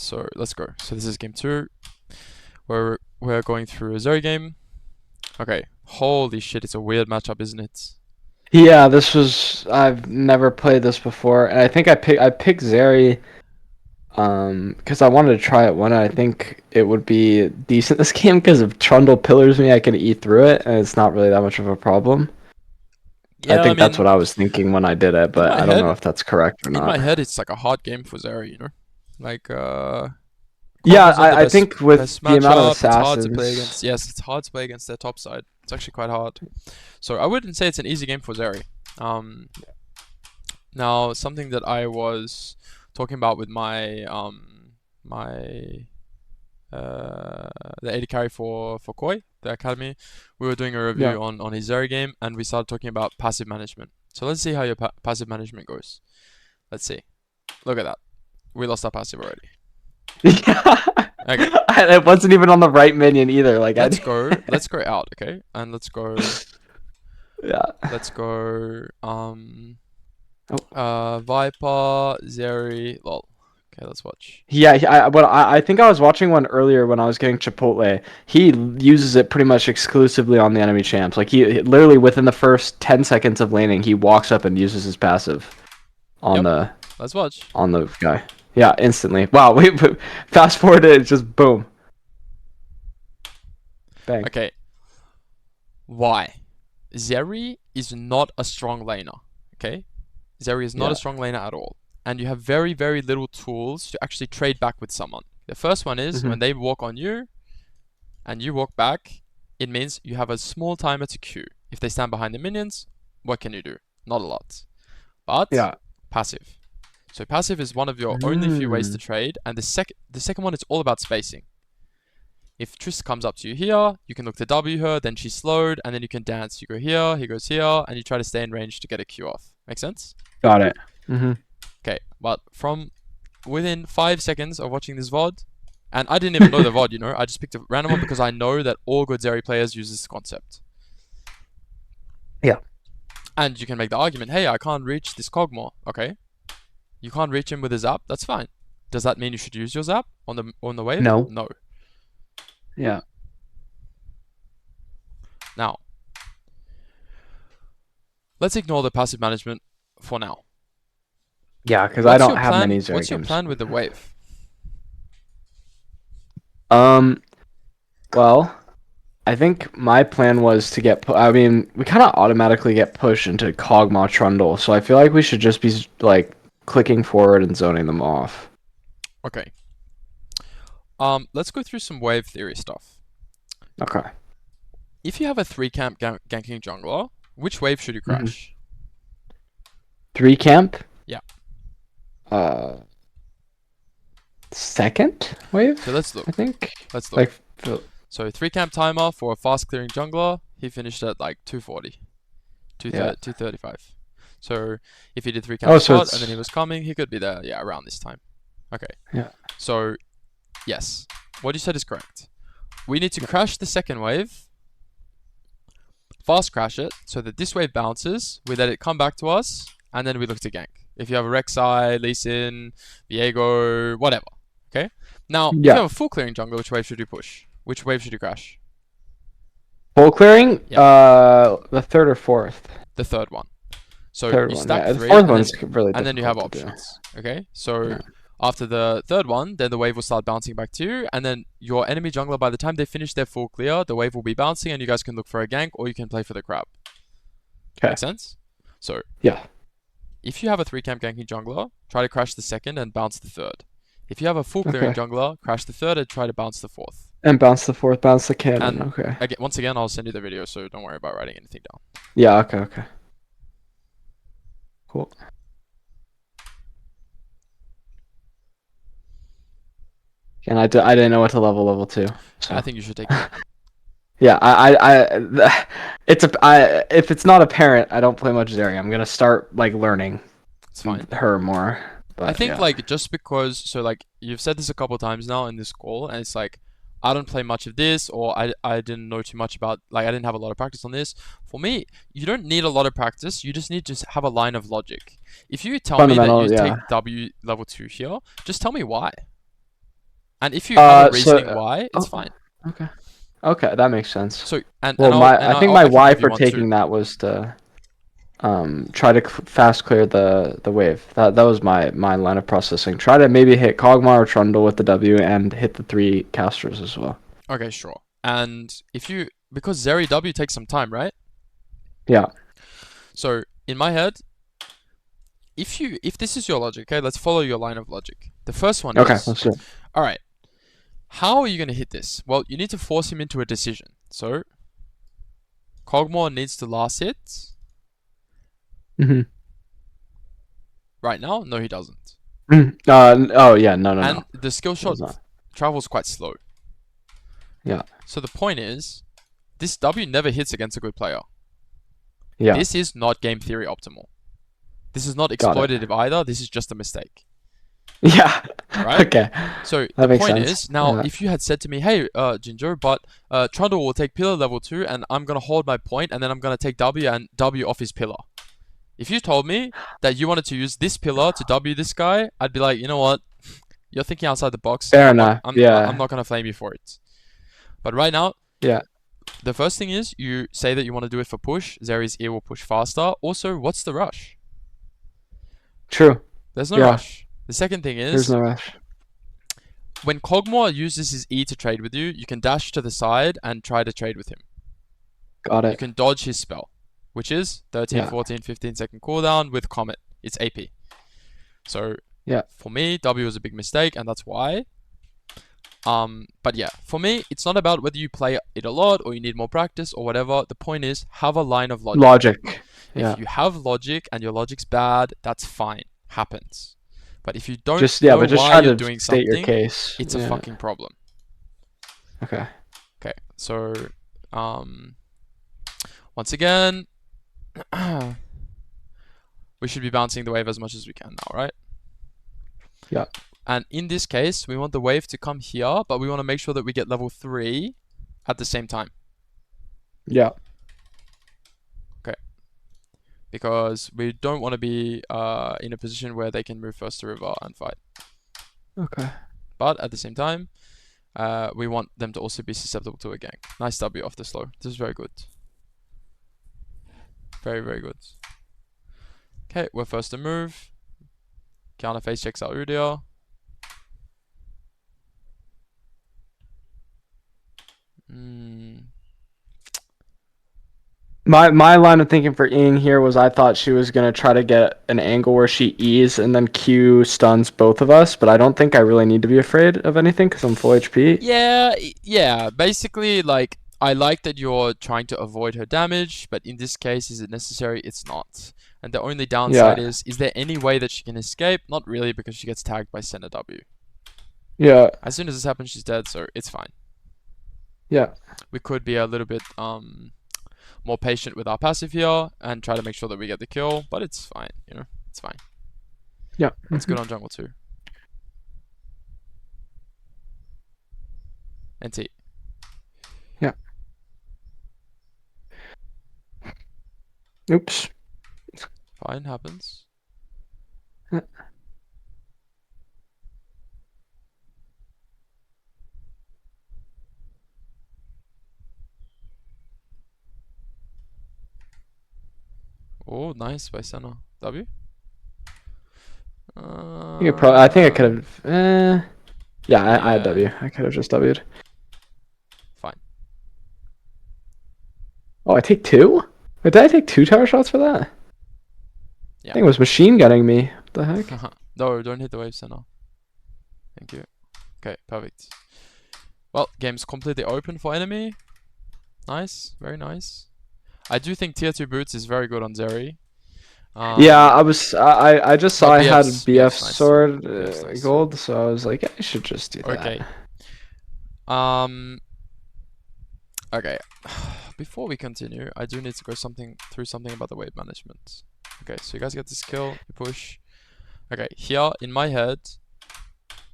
So let's go. So this is game 2. We're going through a Zeri game. Okay. Holy shit, it's a weird matchup, isn't it? Yeah, this was I've never played this before, and I think I picked Zeri because I wanted to try it one. And I think it would be decent this game because if Trundle pillars me, I can eat through it, and it's not really that much of a problem. I Yeah, I think that's mean, what I was thinking when I did it, in but my I don't know head, if that's correct or not. it's like a hard game for Zeri, you know? Like, Yeah, Kog'Maw's not the I think with best the amount of matchup. It's hard to play assassins, against. Yes, it's hard to play against their top side. It's actually quite hard. So I wouldn't say it's an easy game for Zeri. Um, Now something that I was talking about with my my the AD carry for Koi, the academy, we were doing a yeah. review on his Zeri game, and we started talking about passive management. So let's see how your passive management goes. Let's see. Look at that. We lost our passive already. Yeah. Okay. It wasn't even on the right minion either. Like I. Let's go. Let's go out. Okay, and let's go. Yeah. Let's go. Oh. Viper, Zeri, lol. Okay, let's watch. Yeah, I think I was watching one earlier when I was getting Chipotle. He uses it pretty much exclusively on the enemy champs. Like he literally within the first 10 seconds of laning, he walks up and uses his passive on Yep. the Let's watch. guy. Yeah, instantly. Wow, wait, fast forward it, just boom. Bang. Okay. Why? Zeri is not a strong laner. Okay? Zeri is not a Yeah. strong laner at all. And you have very, very little tools to actually trade back with someone. The first one is Hmm. when they walk on you and you walk back, it means you have a small timer to queue. If they stand behind the minions, what can you do? Not a lot. But Yeah. passive. So passive is one of your only few ways to Mm. trade, and the second one is all about spacing. If Triss comes up to you here, you can look to W her, then she's slowed, and then you can dance. You go here, he goes here, and you try to stay in range to get a Q off. Make sense? Got it. Hmm. Okay, but from within 5 seconds of watching this VOD, and I didn't even know the VOD, you know, I just picked a random one because I know that all good Zeri players use this concept. Yeah. And you can make the argument, hey, I can't reach this Kog'Maw. Okay, you can't reach him with a zap, that's fine. Does that mean you should use your zap on the wave? No. No. Yeah. Now, let's ignore the passive management for now. Yeah, because I don't Your have plan? many Zeri What's your games. plan with the wave? Um, well, I think my plan was to get. I mean, we kind of automatically get pushed into Kog'Maw Trundle, so I feel like we should just be like clicking forward and zoning them off. Okay. Let's go through some wave theory stuff. Okay. If you have a 3 camp ganking jungler, which wave should you Hmm. crash? 3 camp. Yeah. Uh, second wave, So let's look. I think. Let's look. Like, So 3 camp timer for a fast clearing jungler, he finished at like 240, yeah. 235. So if he did 3 Oh, camp so spot and then he it's was coming, he could be there, yeah, around this time. Okay. yeah. So yes, what you said is correct. We need to crash the second wave, fast crash it, so that this wave bounces, we let it come back to us, and then we look to gank. If you have a Rek'Sai, Lee Sin, Viego, whatever. Okay? Now, if you Yeah. have a full clearing jungle, which wave should you push? Which wave should you crash? Full clearing. Yeah, The third or fourth. the third one. So Third you one. stack Yeah. The 3, fourth one's really and then you have difficult to do. options. Okay? So Yeah. after the third one, then the wave will start bouncing back to you, and then your enemy jungler, by the time they finish their full clear, the wave will be bouncing, and you guys can look for a gank, or you can play for the crab. Okay. Make sense? So Yeah. if you have a 3 camp ganking jungler, try to crash the second and bounce the third. If you have a full clearing Okay. jungler, crash the third and try to bounce the fourth. And bounce the fourth, bounce the cannon. And Okay. again, once again, I'll send you the video, so don't worry about writing anything down. Yeah. Okay. Okay. Cool. And I didn't know what to level 2. So. I think you should take it. Yeah, if it's not apparent, I don't play much Zeri. I'm gonna start like learning It's fine. her more. But I think yeah. like just because, so like you've said this a couple times now in this call, and it's like I don't play much of this, or I didn't know too much about, like I didn't have a lot of practice on this. For me, you don't need a lot of practice. You just need to have a line of logic. If you tell me that Fundamental, you yeah. take W level 2 here, just tell me why. And if you have a So reasoning why, it's oh, fine. okay. Okay, that makes sense. So Well, I think I my can why give you for one too. taking that was to try to fast clear the wave. That was my line of processing. Try to maybe hit Kog'Maw or Trundle with the W and hit the 3 casters as well. Okay, sure. And if you because Zeri W takes some time, right? Yeah. So in my head, if this is your logic, okay, let's follow your line of logic. The first one Okay, is, let's do it. all right, how are you going to hit this? Well, you need to force him into a decision. So Kog'Maw needs to last hit. Mm-hmm. Right now, no, he doesn't. Oh yeah, no. And the skill It shot was not. travels quite slow. Yeah. So the point is, this W never hits against a good player. Yeah. This is not game theory optimal. This is not Got it. exploitative either. This is just a mistake. Yeah. Right? Okay. So That the makes point sense. is, now Yeah. if you had said to me, hey, Ginger, but Trundle will take pillar level 2 and I'm going to hold my point and then I'm going to take W and W off his pillar. If you told me that you wanted to use this pillar to W this guy, I'd be like, you know what? You're thinking outside the box. Fair enough. I'm Yeah. not going to flame you for it. But right now, Yeah. the first thing is you say that you want to do it for push. Zeri's ear will push faster. Also, what's the rush? True. There's no Yeah. rush. The second thing There's is, no rush. when Kog'Maw uses his E to trade with you, you can dash to the side and try to trade with him. Got You it. can dodge his spell, which is 13, Yeah. 14, 15 second cooldown with Comet. It's AP. So Yeah. for me, W is a big mistake, and that's why. But yeah, for me, it's not about whether you play it a lot or you need more practice or whatever. The point is, have a line of logic. Logic. Yeah. If you have logic and your logic's bad, that's fine. Happens. But if you don't Just know but just why try you're to doing state your something, case. it's a Yeah. fucking problem. Okay. Okay, so once again, we should be bouncing the wave as much as we can now, right? Yeah. And in this case, we want the wave to come here, but we want to make sure that we get level 3 at the same time. Yeah. Because we don't want to be in a position where they can move first to river and fight. Okay. But at the same time, we want them to also be susceptible to a gank. Nice W off the slow. This is very good. Very, very good. Okay, we're first to move. Counter face checks out Udyr. My line of thinking for Ying here was I thought she was gonna try to get an angle where she E's and then Q stuns both of us, but I don't think I really need to be afraid of anything because I'm full HP. Yeah. Basically, like, I like that you're trying to avoid her damage, but in this case, is it necessary? It's not. And the only downside is there any way that she can escape? Not really, because she gets tagged by Center W. Yeah. As soon as this happens, she's dead, so it's fine. Yeah. We could be a little bit more patient with our passive here and try to make sure that we get the kill, but it's fine, you know, it's fine. Yeah. It's good on jungle too. NT. Yeah. Oops. Fine, happens. Yeah. Oh, nice by Senna. W? I think I could have. Yeah, I had Yeah. W. I could have just W'd. Fine. Oh, I take 2? Wait, did I take 2 tower shots for that? Yeah. I think it was machine gunning me. What the heck? No, don't hit the wave, Senna. Thank you. Okay, perfect. Well, game's completely open for enemy. Nice, very nice. I do think tier 2 boots is very good on Zeri. Yeah, I just saw I had BF's BF nice. sword BF's nice. gold, so I was like, I should just do that. Okay. Okay. Before we continue, I do need to go through something about the wave management. Okay, so you guys get this kill, you push. Okay, here in my head.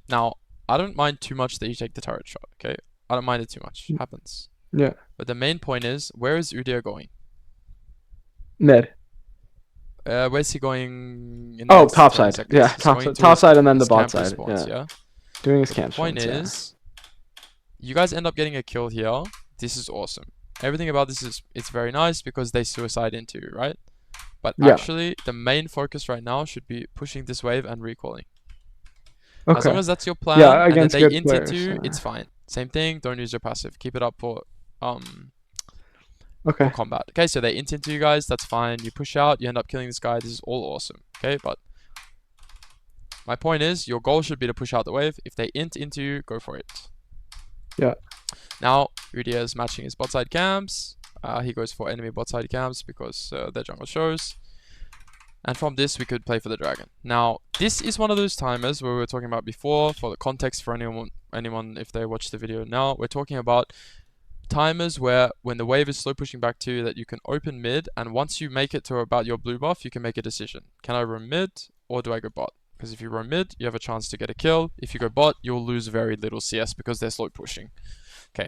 Now, I don't mind too much that you take the turret shot, okay? I don't mind it too much. Happens. Yeah. But the main point is, where is Udyr going? Mid. Where's he going in Oh, next top 20 side. seconds? Yeah, He's going to top side and then the his bot camp side. respawns, Yeah. Doing his The camp point sprints, yeah. is, you guys end up getting a kill here. This is awesome. Everything about this is it's very nice because they suicide into you, right? But Yeah. actually, the main focus right now should be pushing this wave and recalling. As Okay. long as that's your Yeah, plan, and then against they good int into players. you, it's fine. Same thing. Don't use your passive. Keep it up for Okay. combat. Okay, so they int into you guys. That's fine. You push out. You end up killing this guy. This is all awesome. Okay, but my point is, your goal should be to push out the wave. If they int into you, go for it. Yeah. Now, Udia is matching his bot side camps. He goes for enemy bot side camps because their jungle shows. And from this, we could play for the dragon. Now, this is one of those timers where we were talking about before. For the context for anyone if they watch the video now, we're talking about timers where when the wave is slow pushing back to you, that you can open mid, and once you make it to about your blue buff, you can make a decision. Can I roam mid or do I go bot? Because if you roam mid, you have a chance to get a kill. If you go bot, you'll lose very little CS because they're slow pushing. Okay.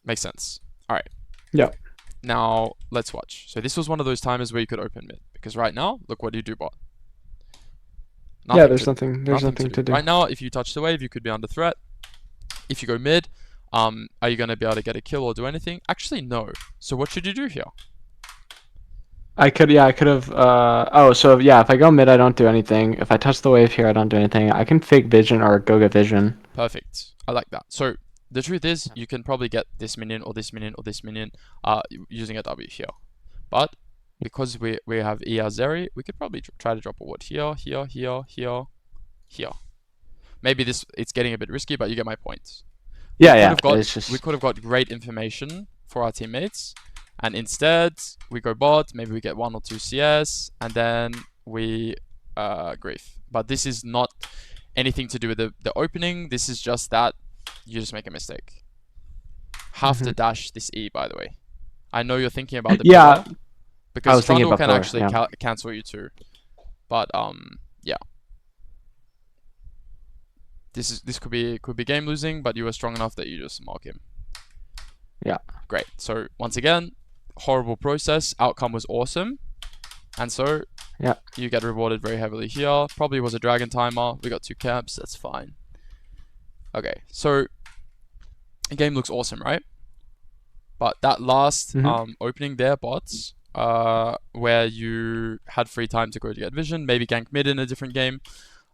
Makes sense. Alright. Yeah. Now, let's watch. So this was one of those timers where you could open mid. Because right now, look what you do bot. Yeah, there's nothing to do. Right now, if you touch the wave, you could be under threat. If you go mid, are you going to be able to get a kill or do anything? Actually, no. So what should you do here? I could have, oh, so yeah, if I go mid, I don't do anything. If I touch the wave here, I don't do anything. I can fake vision or go get vision. Perfect. I like that. So the truth is, you can probably get this minion or this minion or this minion using a W here. But because we have Zeri, we could probably try to drop a ward here, here, here, here, here. Maybe it's getting a bit risky, but you get my point. Yeah, We could have got great information for our teammates, and instead we go bot. Maybe we get 1 or 2 CS, and then we grief. But this is not anything to do with the opening. This is just that you just make a mistake. Have to dash this E, by the way. I know you're thinking about the pillar, because Trundle can actually cancel you too. But yeah. This could be game losing, but you were strong enough that you just mark him. Yeah. Great. So once again, horrible process. Outcome was awesome. And so yeah, you get rewarded very heavily here. Probably was a dragon timer. We got 2 camps. That's fine. Okay. So the game looks awesome, right? But that last opening there, bots, where you had free time to go to get vision, maybe gank mid in a different game.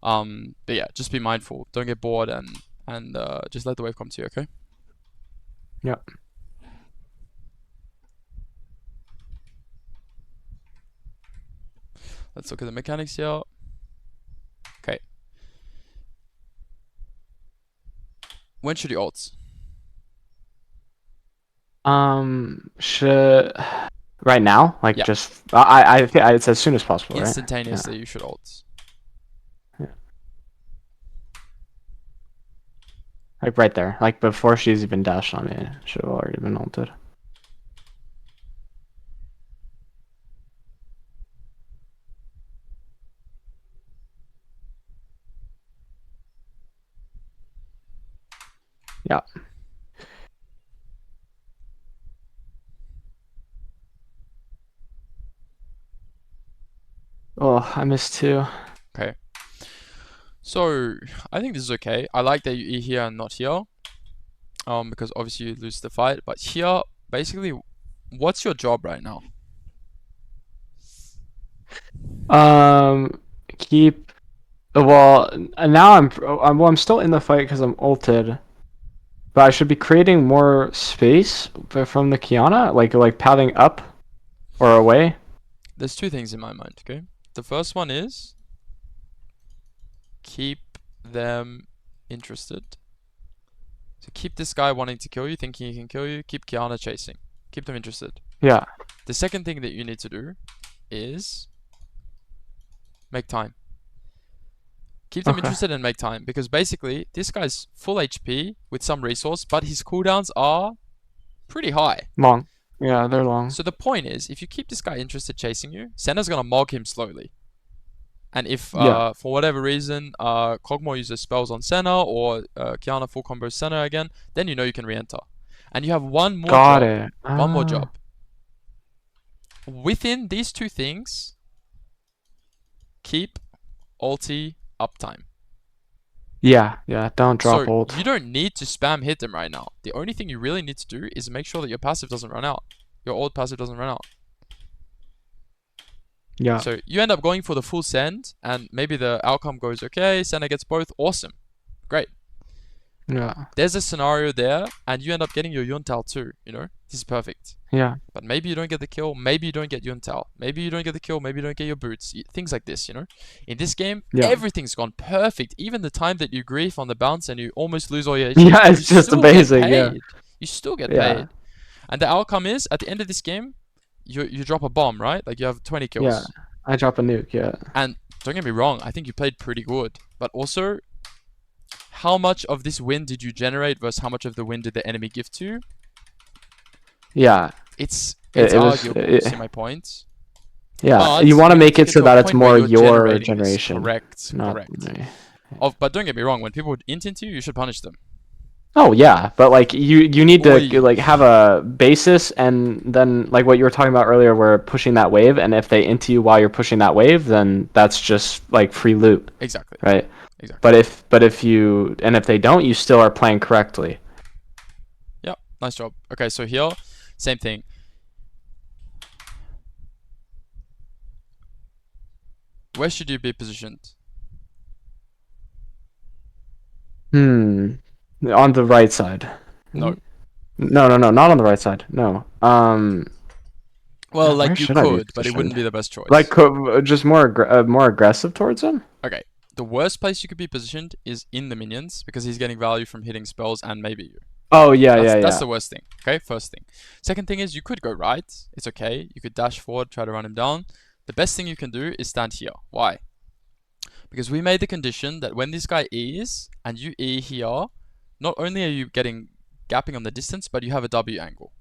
But yeah, just be mindful. Don't get bored and just let the wave come to you, okay? Yeah. Let's look at the mechanics here. Okay. When should you ult? Should right now, like just I think it's as soon as possible, instantaneously, right? you should ult. Yeah. Like right there, like before she's even dashed on me, should have already been ulted. Yeah. Oh, I missed 2. Okay. So I think this is okay. I like that you E here and not here. Because obviously you lose the fight. But here, basically, what's your job right now? Keep. Well, now I'm still in the fight because I'm ulted. But I should be creating more space from the Kiana, like pathing up or away. There's 2 things in my mind, okay? The first one is keep them interested. So keep this guy wanting to kill you, thinking he can kill you. Keep Kiana chasing. Keep them interested. Yeah. The second thing that you need to do is make time. Keep them interested and make time. Because basically, this guy's full HP with some resource, but his cooldowns are pretty high. Long. Yeah, they're long. So the point is, if you keep this guy interested chasing you, Senna's going to mog him slowly. And if, for whatever reason, Kog'Maw uses spells on Senna, or Kiana full combo Senna again, then you know you can re-enter. And you have one more job. One more job. Within these 2 things, keep ulti uptime. Yeah, don't So drop ult. you don't need to spam hit them right now. The only thing you really need to do is make sure that your passive doesn't run out. Your old passive doesn't run out. Yeah, So you end up going for the full send, and maybe the outcome goes okay. Sender gets both. Awesome. Great. yeah, There's a scenario there, and you end up getting your Yuntal too. This is perfect. yeah, But maybe you don't get the kill. Maybe you don't get Yuntal. Maybe you don't get the kill. Maybe you don't get your boots. Things like this. In this game, yeah. everything's gone perfect. Even the time that you grief on the bounce and you almost lose all your HP, Yeah, you it's just still get amazing. Yeah, paid. You still get yeah, paid. And the outcome is, at the end of this game, you drop a bomb, right? Like you have 20 yeah. kills. I drop a nuke. Yeah. And don't get me wrong, I think you played pretty good. But also, how much of this win did you generate versus how much of the win did the enemy give to you? Yeah, It's it was. arguable. You see my point? Yeah, you But want to you need make to it get so to a that it's point where more you're your generating this. generation, Correct. not Correct. me. But don't get me wrong, when people would int into you, you should punish them. Oh yeah, but like you need to Oi. like have a basis, and then like what you were talking about earlier, where pushing that wave, and if they into you while you're pushing that wave, then that's just like free loot, Exactly. right? Exactly. But if they don't, you still are playing correctly. Yep. Nice job. Okay, so here, same thing. Where should you be positioned? Hmm. On the right side. No. No, not on the right side. No. Well, Where like you should I be could, but it wouldn't positioned? be the best Like choice. just more aggressive towards him? Okay. The worst place you could be positioned is in the minions because he's getting value from hitting spells and maybe you. Oh yeah, That's yeah. the worst thing. Okay, first thing. Second thing is you could go right. It's okay. You could dash forward, try to run him down. The best thing you can do is stand here. Why? Because we made the condition that when this guy E's and you E here, not only are you getting gapping on the distance, but you have a W angle.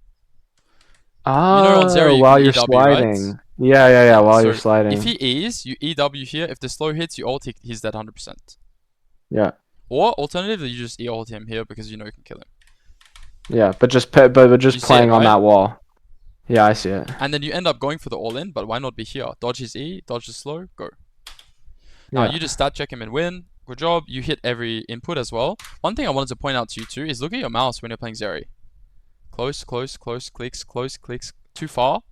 On Oh, Zeri you can while you're EW, right? sliding. Yeah, Yeah, while you're so if sliding. he E's, you EW here. If the slow hits, you ult, he's dead 100%. Yeah. Or alternatively, you just E-ult him here because you know you can kill him. Yeah, but just You see it, playing on right? that wall. Yeah, I see it. And then you end up going for the all-in, but why not be here? Dodge his E, dodge the slow, go. Now, Yeah. you just stat check him and win. Good job. You hit every input as well. One thing I wanted to point out to you too is look at your mouse when you're playing Zeri. Close, close, close, clicks, close, clicks. Too far,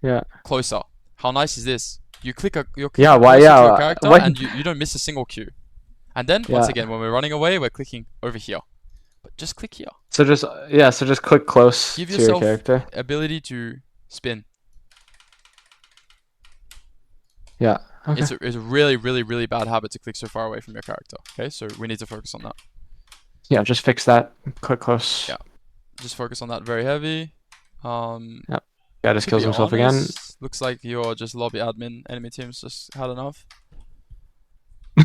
Yeah. closer. How nice is this? You're Yeah, clicking why closer to your yeah, character what and you don't miss a single cue. And then, once yeah. again, when we're running away, we're clicking over here. But just click here. So just click close Give to your yourself character. ability to spin. Yeah. Okay. It's a really, really, really bad habit to click so far away from your character. Okay, so we need to focus on that. Yeah, just fix that. Click close. Yeah. Just focus on that very heavy. Yep. Yeah, just To kills be himself again. honest, looks like you're just lobby admin. Enemy team's just had enough.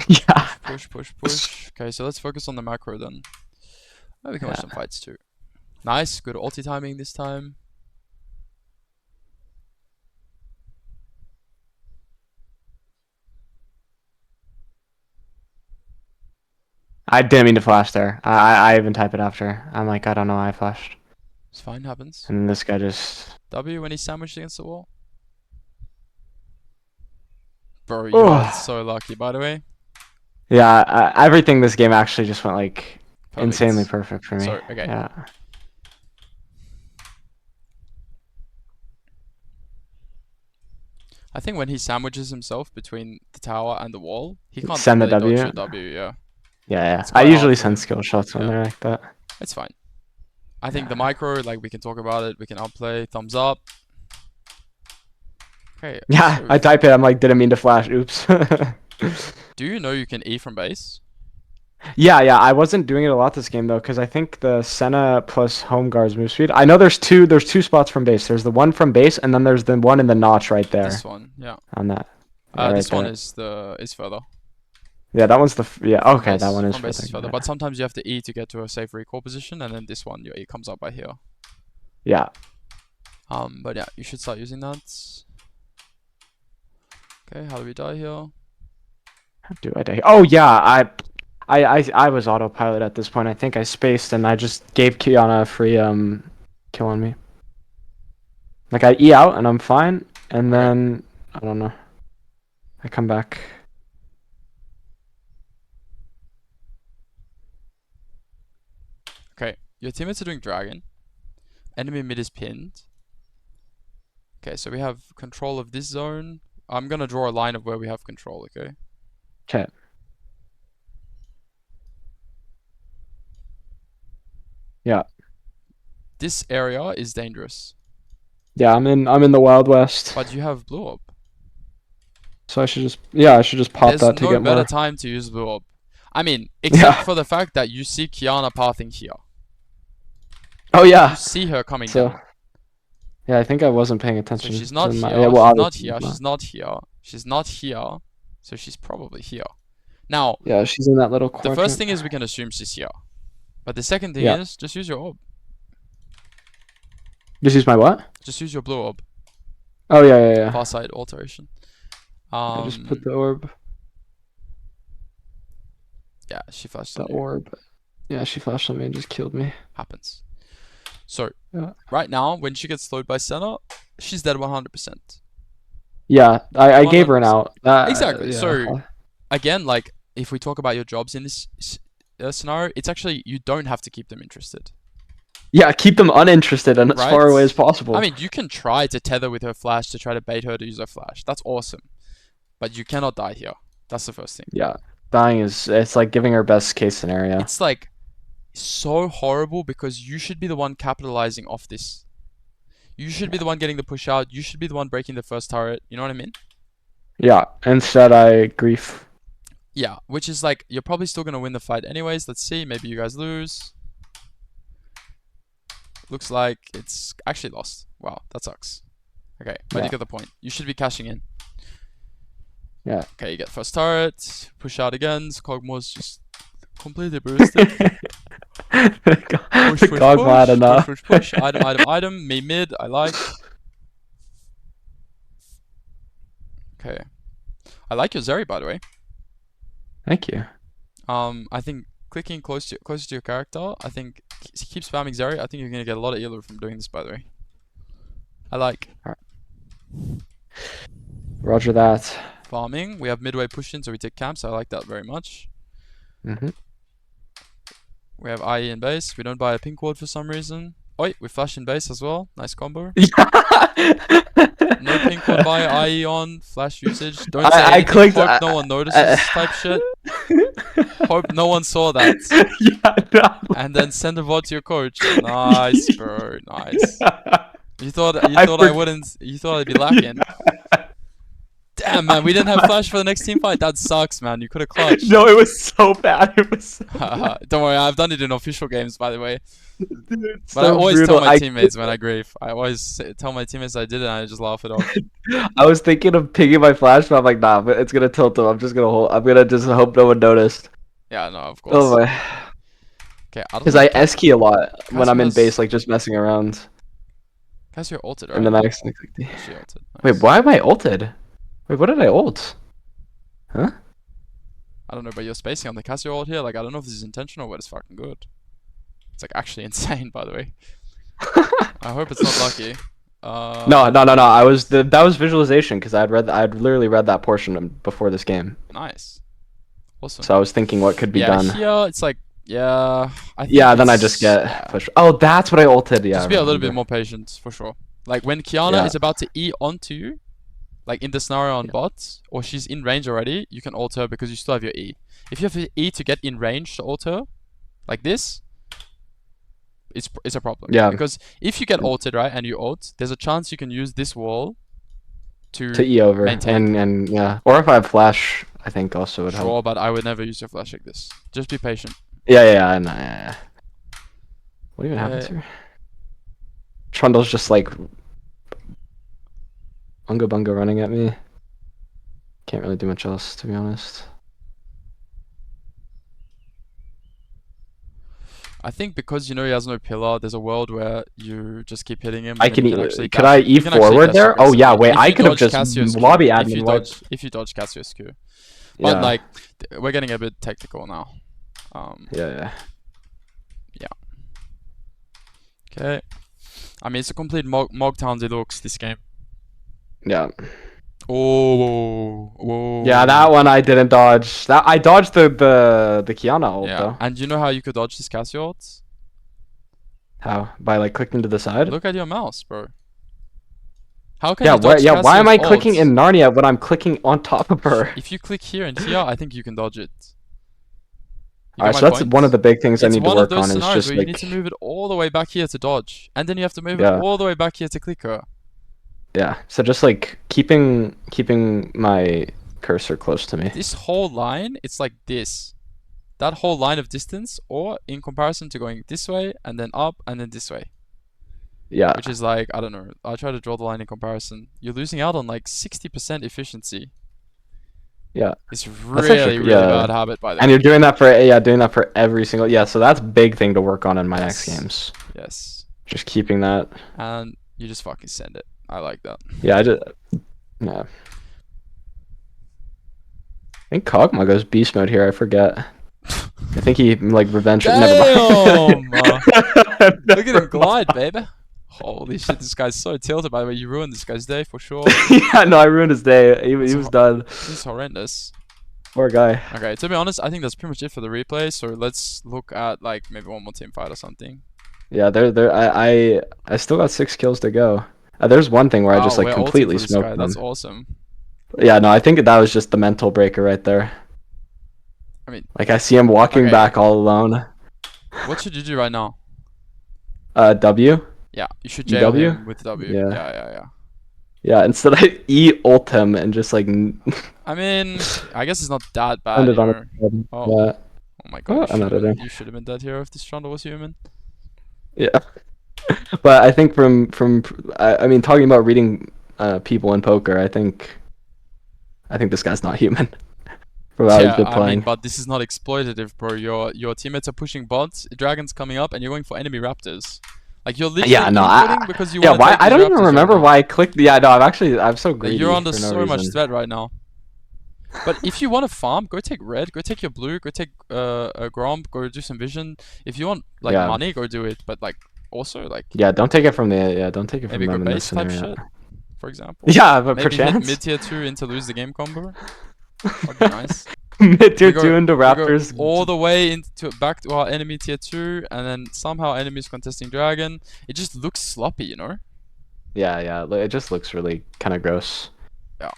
Yeah. Push, push, push. Okay, so let's focus on the macro then. Oh, we can watch Yeah. some fights too. Nice, good ulti timing this time. I didn't mean to flash there. I even type it after. I'm like, I don't know why I flashed. It's fine, happens. And this guy just. W when he's sandwiched against the wall. Bro, you are Oh. so lucky, by the way. Yeah, everything this game actually just went like insanely Perfect. perfect for me. So, okay. Yeah. I think when he sandwiches himself between the tower and the wall, he can't Send the really dodge W. your W, yeah. Yeah. It's I quite hard usually for send him. skill shots when Yeah. they're like that. It's fine. I think the Yeah. micro, like, we can talk about it. We can outplay. Thumbs up. Okay, Yeah, so I type it. I'm like, didn't mean to flash. Oops. do you know you can E from base? Yeah. I wasn't doing it a lot this game though, because I think the Senna plus home guards move speed. I know there's two spots from base. There's the one from base, and then there's the one in the notch right there This one, yeah. on that. Yeah, right This one there. is further. Yeah, that one's yeah. From Okay, that base. one is From base further. is further. Yeah. But sometimes you have to E to get to a safe recall position, and then this one, your E comes up by here. Yeah. But yeah, you should start using that. Okay, how do we die here? How do I die? Oh yeah, I was autopilot at this point. I think I spaced and I just gave Kiana a free kill on me. Like I E out and I'm fine, and Okay. then I don't know. I come back. Your teammates are doing dragon. Enemy mid is pinned. Okay, so we have control of this zone. I'm gonna draw a line of where we have control, okay? Okay. Yeah. This area is dangerous, Yeah, I'm in the Wild West. but you have blue orb. So I should just pop There's that to no get better more. time to use blue orb. I mean, except Yeah. for the fact that you see Kiana pathing here. Oh You yeah. see her coming So down. yeah, I think I wasn't paying So attention she's to not my. Yeah, here, well, she's not obviously here, it's not. she's not here, she's not here. So she's probably here. Now, Yeah, she's in that little the first quadrant. thing is we can assume she's here. But the second thing Yeah. is, just use your orb. Just use my what? Just use your blue orb. Oh yeah. Far side alteration. I just put the orb. Yeah, she flashed The on you. orb. Yeah, she flashed on me and just killed me. Happens. So, Yeah. right now, when she gets slowed by center, she's dead 100%. Yeah, I gave her an 100%. out. Exactly. Yeah. So, again, like, if we talk about your jobs in this scenario, it's actually, you don't have to keep them interested. Yeah, keep them uninterested and as Right? far away as possible. I mean, you can try to tether with her flash to try to bait her to use her flash. That's awesome. But you cannot die here. That's the first thing. Yeah, dying it's like giving her best case scenario. It's like so horrible because you should be the one capitalizing off this. You should be the one getting the push out. You should be the one breaking the first turret. You know what I mean? Yeah, instead I grief. Yeah, which is like, you're probably still going to win the fight anyways. Let's see. Maybe you guys lose. Looks like it's actually lost. Wow, that sucks. Okay, but Yeah. you get the point. You should be cashing in. Yeah. Okay, you get first turret. Push out again. Cogmore's just completely boosted. Push, push, Cog push, enough. push, push, push. Item, item, item. Me mid. I like. Okay. I like your Zeri, by the way. Thank you. I think clicking closer to your character, I think keep spamming Zeri. I think you're gonna get a lot of elo from doing this, by the way. I like. Roger that. Farming. We have midway push in, so we take camps. I like that very much. Mhm. We have IE in base. We don't buy a pink ward for some reason. Oi, we flash in base as well. Nice combo. No pink ward buy, IE on, flash usage. Don't say I anything. clicked. Hope no one notices type shit. Hope no one saw that. Yeah, no. And then send a vote to your coach. Nice, bro. Nice. You thought I'd be lacking. Damn, man, we didn't have flash for the next team fight. That sucks, man. You could have clutched. No, it was so bad. It was so bad. Don't worry, I've done it in official games, by the way. Dude, it's But I so always brutal. tell my teammates when I grief. I always tell my teammates I did it and I just laugh it off. I was thinking of picking my flash, but I'm like, nah, but it's gonna tilt him. I'm just gonna hold. I'm gonna just hope no one noticed. Yeah, no, of Oh course. my. Okay, I don't Because know. I S key a lot when I'm in Casimer's- base, like just messing around, Cassio ulted, right? and then I accidentally click the. She ulted. Wait, Nice. why am I ulted? Wait, what did I ult? Huh? I don't know, but you're spacing on the Cassio ult here. Like, I don't know if this is intentional, but it's fucking good. It's like actually insane, by the way. I hope it's not lucky. No. I was that was visualization because I'd literally read that portion before this game, Nice. Awesome. so I was thinking what could be yeah, done. here it's like, yeah. I think Yeah, then I it's- just get yeah. pushed. Oh, that's what I ulted. Yeah. Just I be a little bit remember. more patient, for sure. Like, when Kiana Yeah. is about to E onto you, like in the scenario on Yeah. bot, or she's in range already, you can ult her because you still have your E. If you have your E to get in range to ult her, like this, it's a problem. Yeah. Because if you get ulted, right, and you ult, there's a chance you can use this wall to To E over maintain. and yeah, or if I have flash, I think also would help. Sure, but I would never use your flash like this. Just be patient. Yeah, I know. Yeah. What even happens Uh, here? Trundle's just like Unga Bunga running at me. Can't really do much else, to be honest. I think because you know he has no pillar, there's a world where you just keep hitting him. I and then can you E. actually Could dash- I you E can actually forward dash there? Oh yeah, aggressively. wait. If I you could have dodge just Cassio's Q, lobby if you admin wiped. if you dodge Cassio's Q. But Yeah. like, we're getting a bit technical now. Yeah. Okay. I mean, it's a complete Mogtown deluxe, this game. Yeah. Oh. Yeah, that one I didn't dodge. That I dodged the Kiana ult Yeah. though. And you know how you could dodge this Cassio ult? How? By like clicking to the side? Look at your mouse, bro. How can Yeah, you dodge yeah, why am Cassier's I clicking ult? in Narnia when I'm clicking on top of her? If you click here and here, I think you can dodge it. You get Alright, my so that's one of point? the big things I It's need to one of work those on is scenarios just where you need to like, move it all the way back here to dodge, and then you have to move it yeah, all the way back here to click her. yeah. So just like keeping my cursor close to me. This whole line, it's like this. That whole line of distance, or in comparison to going this way, and then up, and then this way. Yeah, Which is like, I don't know, I'll try to draw the line in comparison. You're losing out on like 60% efficiency. yeah. It's That's really, actually really yeah. bad habit, by the And way. you're doing that for yeah, doing that for every single yeah. So that's big thing to work on in my next Yes. games. Yes. Just keeping that. And you just fucking send it. I like that. Yeah, I just yeah. I think Kog'Maw goes beast mode here. I forget. I think he like revenge. Never mind. Damn! Look at him glide, baby. Holy shit, this guy's so tilted, by the way. You ruined this guy's day for sure. Yeah, no, I ruined his day. He was done. This is horrendous. Poor guy. Okay, to be honest, I think that's pretty much it for the replay. So let's look at like maybe one more team fight or something. Yeah, there. I still got 6 kills to go. There's one thing where I just Wow, like we're ulting completely for this guy. smoked That's them. awesome. Yeah, no, I think that was just the mental breaker right there. I mean, Like I see him walking okay, back all alone. what should you do right now? W. Yeah, you should jail EW? him with W. Yeah. Yeah. Yeah, instead I ult him and just like I mean, I guess it's not that bad, end you it on know. his head. Oh, Yeah. oh my Oh, god, I'm editing. you should have been dead here if this Trundle was human. Yeah. But I think I mean talking about reading people in poker, I think this guy's not human. From how he's Yeah, been I mean, playing. but this is not exploitative, bro. Your teammates are pushing bots, dragons coming up, and you're going for enemy raptors. Like you're literally Yeah, no, inputting because you yeah, want to why take I these don't even raptors remember right now. why I clicked. Yeah, no, I'm so Like greedy you're under for no so much reason. threat right now. But if you want to farm, go take red, go take your blue, go take a Gromp, go do some vision. If you want like Yeah. money, go do it. But like also like Yeah, don't take it from don't take it from maybe go them in this base type scenario. shit, for example. Yeah, but Maybe hit perchance. mid tier 2 into lose the game combo. That'd be nice. Mid tier We go- 2 into We go Raptors. all the way into back to our enemy tier 2, and then somehow enemies contesting dragon. It just looks sloppy, you know? Yeah, it just looks really kind of gross. Yeah.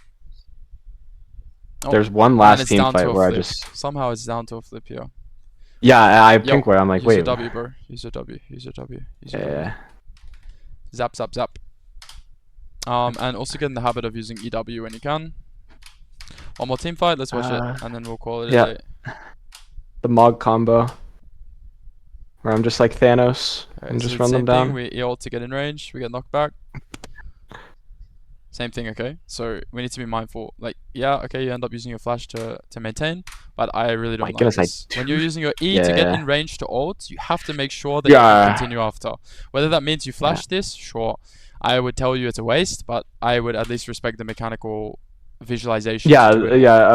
Oh, There's one and last it's team down to fight a where I flip. just Somehow it's down to a flip here. yeah, I Yo, pink where I'm like, use wait. your W, bro. Use your W. Use your W. Use your W. Yeah. Zap, zap, zap. And also get in the habit of using EW when you can. One more team fight. Let's watch it, and then we'll call it yeah. a day. The Mog combo. Where I'm just like Thanos Okay, and so just it's run the them same thing. down. We ult to get in range. We get knocked back. Same thing, okay? So we need to be mindful. Like, yeah, okay, you end up using your flash to maintain, but I really don't My like goodness, this. When you're using your E to get Yeah. in range to ult, you have to make sure that you can continue after. Whether that means you flash this, sure. I would tell you it's a waste, but I would at least respect the mechanical visualization. Yeah,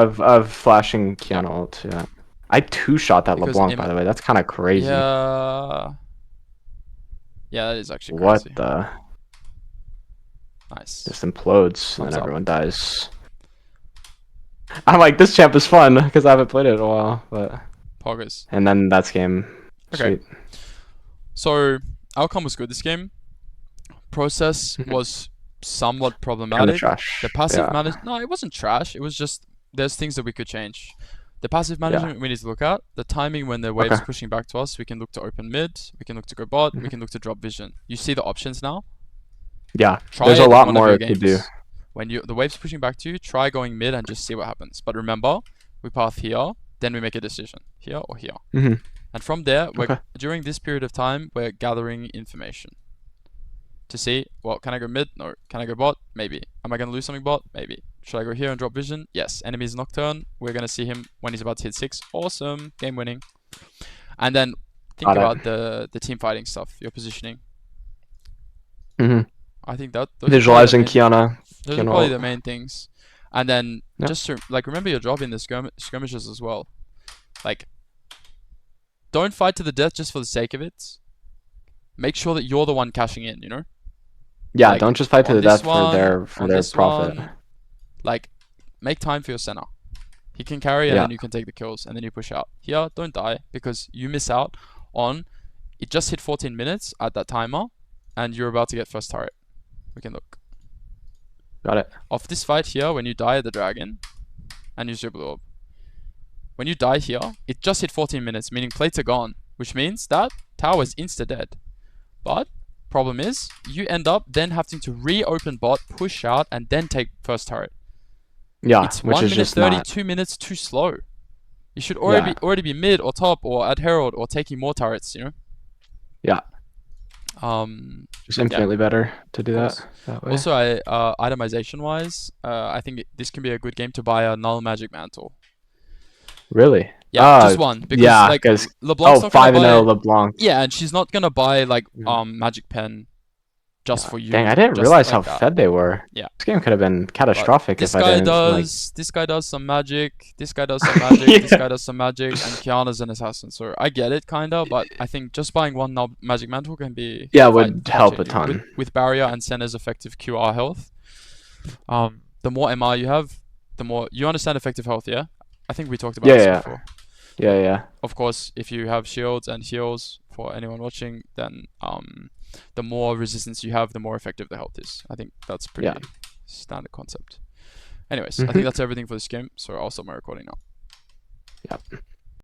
of flashing Kiana ult, yeah. I two-shot that Because LeBlanc, by the way. That's kind of crazy. Yeah. Yeah, that is actually What crazy. the? Nice. Just implodes Thumbs and up. everyone dies. I'm like, this champ is fun because I haven't played it in a while, but Poggers. and then that's game. Okay. Sweet. So, outcome was good this game. Process was somewhat Kind of problematic. trash. The passive Yeah. management, no, it wasn't trash. It was just there's things that we could change. The passive management we need to look at. The timing when the wave's Okay. pushing back to us, we can look to open mid. We can look to go bot. We can look to drop vision. You see the options now. Yeah. Try There's it a in lot one of more your to do. games. When the wave's pushing back to you, try going mid and just see what happens. But remember, we path here, then we make a decision here or here. Mhm. And from there, Okay. during this period of time, we're gathering information to see, well, can I go mid? No. Can I go bot? Maybe. Am I going to lose something bot? Maybe. Should I go here and drop vision? Yes. Enemy's Nocturne. We're going to see him when he's about to hit 6. Awesome. Game winning. And then think Got it. about the team fighting stuff, your positioning. Mhm. I think that those Visualizing are probably Kiana. those are Kiana probably ult. the main things. And then Yeah. just to, like, remember your job in the skirmishes as well. Like, don't fight to the death just for the sake of it. Make sure that you're the one cashing in, you know? Yeah, Like, don't just fight to on the this death one, for on their this profit. one, like, make time for your center. He can carry and Yeah. then you can take the kills and then you push out. Here, don't die because you miss out on It just hit 14 minutes at that timer, and you're about to get first turret. We can look. Got it. Off this fight here, when you die at the dragon, and use your blue orb. When you die here, it just hit 14 minutes, meaning plates are gone, which means that tower is insta-dead. But problem is, you end up then having to reopen bot, push out, and then take first turret. Yeah, It's which 1 is minute just 30, not. 2 minutes too slow. You should Yeah. already be mid or top or at herald or taking more turrets, you know? Yeah. Yeah, Just infinitely better to do of course. that way. Also, itemization wise, I think this can be a good game to buy a null magic mantle. Really? Yeah, just one, because Yeah, like because LeBlanc's not gonna 5 and buy. 0 LeBlanc. Yeah, and she's not gonna buy like Mm. magic pen just Yeah. for you. Dang, I didn't just realize how like that. fed they were. Yeah. This game could have been But catastrophic this if I guy didn't like. this guy does some magic, this guy does some magic, this Yeah. guy does some magic, and Kiana's an assassin. So I get it kinda, but I think just buying one magic mantle can be Yeah, quite would help a changing. ton. With barrier and Senna's effective QR health. The more MR you have, the more you understand effective health, yeah? I think we talked about this Yeah, before. yeah. Of course, if you have shields and heals for anyone watching, then the more resistance you have, the more effective the health is. I think that's pretty standard concept. Anyways, I think that's everything for this game, so I'll stop my recording now. Yeah.